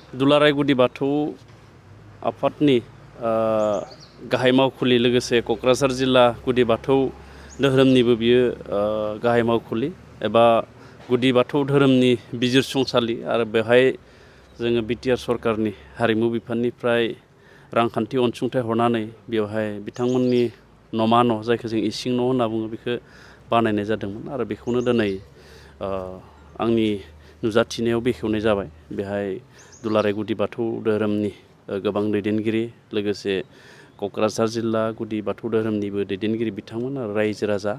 दुलाराय गुदि बाथौ आफादनि गाहाय मावखुलि लोगोसे क'क्राझार जिल्ला गुदि बाथौ धोरोमनिबो बियो गाहाय मावखुलि एबा गुदि बाथौ धोरोमनि बिजिरसंसालि आरो बेवहाय जोङो बिटिआर सरकारनि हारिमु बिफाननिफ्राय रांखान्थि अनसुंथाइ हरनानै बेवहाय बिथांमोननि न'मा न' जायखौ जों इसिं न' होनना बुङो बेखौ बानायनाय जादोंमोन आरो बेखौनो दिनै आंनि नुजाथिनायाव बेखेवनाय जाबाय। बेहाय दुलाराय गुदि बाथौ धोरोमनि गोबां दैदेनगिरि लोगोसे क'क्राझार जिल्ला गुदि बाथौ धोरोमनिबो दैदेनगिरि बिथांमोन आरो रायजो राजा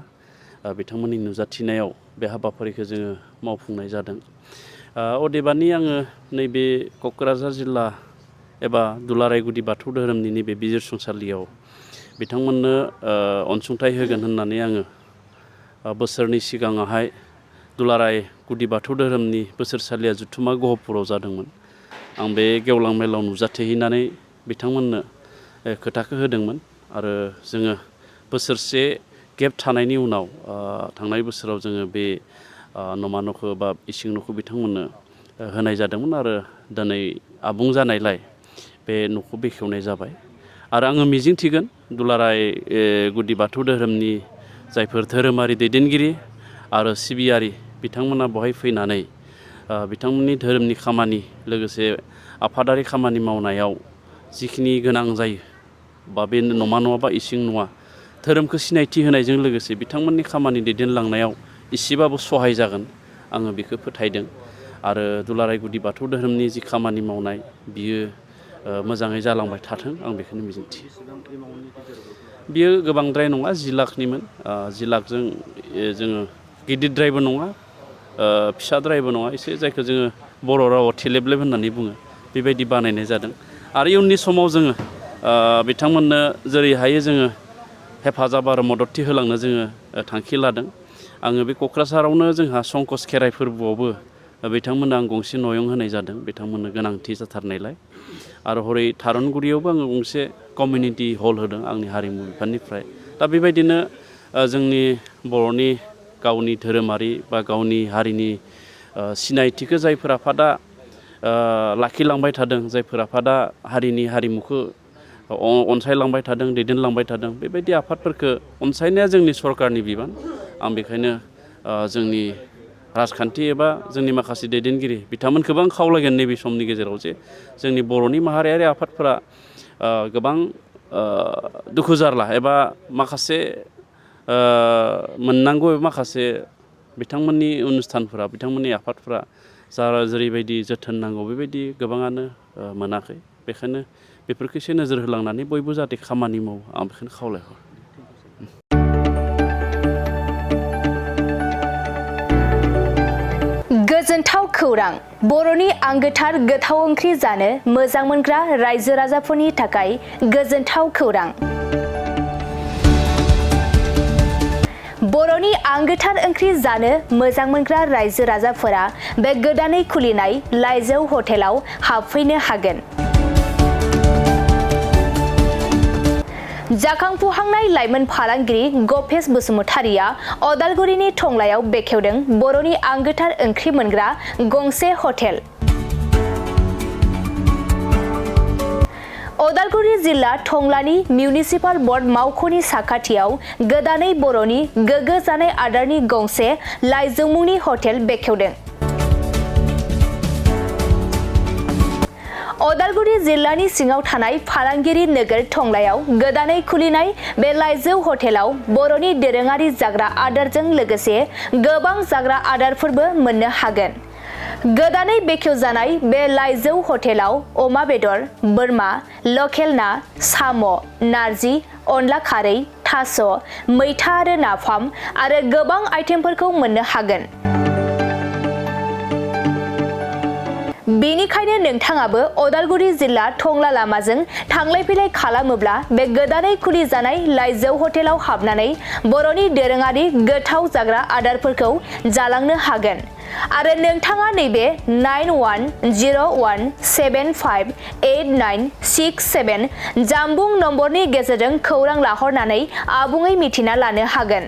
बिथांमोननि नुजाथिनायाव बे हाबाफारिखौ जोङो मावफुंनाय जादों। अदेबानि आङो नैबे क'क्राझार जिल्ला एबा दुलाराय गुदि बाथौ धोरोमनि नैबे बिजिरसंसालियाव बिथांमोननो अनसुंथाइ होगोन होननानै आङो बोसोरनि सिगाङावहाय दुलाराय गुदि बाथौ धोरोमनि बोसोरसालिया जुथुमा गहपुराव जादोंमोन। आं बे गेवलां मेलाव नुजाथिहैनानै बिथांमोननो खोथाखौ होदोंमोन आरो जोङो बोसोरसे गेप थानायनि उनाव थांनाय बोसोराव जोङो बे न'मा न'खौ बा इसिं न'खौ बिथांमोननो होनाय जादोंमोन आरो दिनै आबुं जानायलाय बे न'खौ बेखेवनाय जाबाय। आरो आङो मिजिंथिगोन दुलाराय गुदि बाथौ धोरोमनि जायफोर धोरोमारि दैदेनगिरि आरो सिबियारि बिथांमोना बेवहाय फैनानै बिथांमोननि धोरोमनि खामानि लोगोसे आफादारि खामानि मावनायाव जिखिनि गोनां जायो बा बे न'मा न'आ बा इसिं न'आ धोरोमखौ सिनायथि होनायजों लोगोसे बिथांमोननि खामानि दैदेनलांनायाव एसेबाबो सहाय जागोन आङो बेखौ फोथायदों। आरो दुलाराय गुदि बाथौ धोरोमनि जि खामानि मावनाय बियो मोजाङै जालांबाय थाथों आं बेखौनो मिजिंथियो। बियो गोबांद्राय नङा 10 लाखनिमोन। 10 लाखजों जोङो गिदिरद्रायबो नङा फिसाद्रायबो नङा एसे जायखौ जोङो बर' रावाव थेलेबलेब होननानै बुङो बेबायदि बानायनाय जादों। आरो इयुननि समाव जोङो बिथांमोननो जेरै हायो जोङो हेफाजाब आरो मददथि होलांनो जोङो थांखि लादों। आङो बे क'क्राझारावनो जोंहा संकस खेराइ फोरबोआवबो बिथांमोननो आं गंसे नयं होनाय जादों बिथांमोननो गोनांथि जाथारनायलाय। आरो हरै थारनगुरियावबो आङो गंसे कमिउनिटि हल होदों आंनि हारिमु बिफाननिफ्राय। दा बेबायदिनो जोंनि बर'नि गावनि धोरोमारि बा गावनि हारिनि सिनायथिखौ जायफोर आफादा लाखिलांबाय थादों जायफोर आफादा हारिनि हारिमुखौ अनसायलांबाय थादों दैदेनलांबाय थादों बेबायदि आफादफोरखौ अनसायनाया जोंनि सरकारनि बिबान। आं बेखायनो जोंनि राजखान्थि एबा जोंनि माखासे दैदेनगिरि बिथांमोनखौबो आं खावलायगोन नैबे समनि गेजेराव जे जोंनि बर'नि माहारियारि आफादफोरा गोबां दुखु जारला एबा माखासे मोननांगौ माखासे बिथांमोननि अनुस्थानफोरा बिथांमोननि आफादफोरा जेरैबायदि जोथोन नांगौ बेबायदि गोबाङानो मोनाखै। बेखायनो बेफोरखौ एसे नोजोर होलांनानै बयबो जाहाथे खामानि मावो आं बेखौनो खावलायहरो। गोजोनथाव खौरां बर'नि आंगोथार गोथाव ओंख्रि जानो मोजां मोनग्रा रायजो राजाफोरनि थाखाय गोजोनथाव खौरां। बर'नि आंगोथार ओंख्रि जानो मोजां मोनग्रा रायजो राजाफोरा बे गोदानै खुलिनाय लाइजौ हटेलाव हाबफैनो हागोन। जाखांफुहांनाय लाइमोन फालांगिरि गपेश बसुमतारिया अदालगुरिनि टंलायाव बेखेवदों बर'नि आंगोथार ओंख्रि मोनग्रा गंसे हटेल। अदालगुरि जिल्ला टंलानि मिउनिसिपाल बर्ड मावख'नि साखाथियाव गोदानै बर'नि गोग्गो जानाय आदारनि गंसे लाइजौ मुंनि हटेल बेखेवदों। अदालगुरि जिल्लानि सिङाव थानाय फालांगिरि नोगोर टंलायाव गोदानै खुलिनाय बे लाइजौ हटेलाव बर'नि दोरोङारि जाग्रा आदारजों लोगोसे गोबां जाग्रा आदारफोरबो मोननो हागोन। गोदानै बेखेवजानाय बे लाइजौ हटेलाव अमा बेदर, बोरमा, लकेल ना, साम', नारजि, अनला खारै, थास', मैथा आरो नाफाम आरो गोबां आइटेमफोरखौ मोननो हागोन। बेनिखायनो नोंथाङाबो अदालगुरि जिल्ला टंला लामाजों थांलाय फैलाय खालामोब्ला बे गोदानै खुलिजानाय लाइजौ हटेलाव हाबनानै बर'नि दोरोङारि गोथाव जाग्रा आदारफोरखौ जालांनो हागोन। आरो नोंथाङा नैबे 9101758967 जानबुं नम्बरनि गेजेरजों खौरां लाहरनानै आबुङै मिथिना लानो हागोन।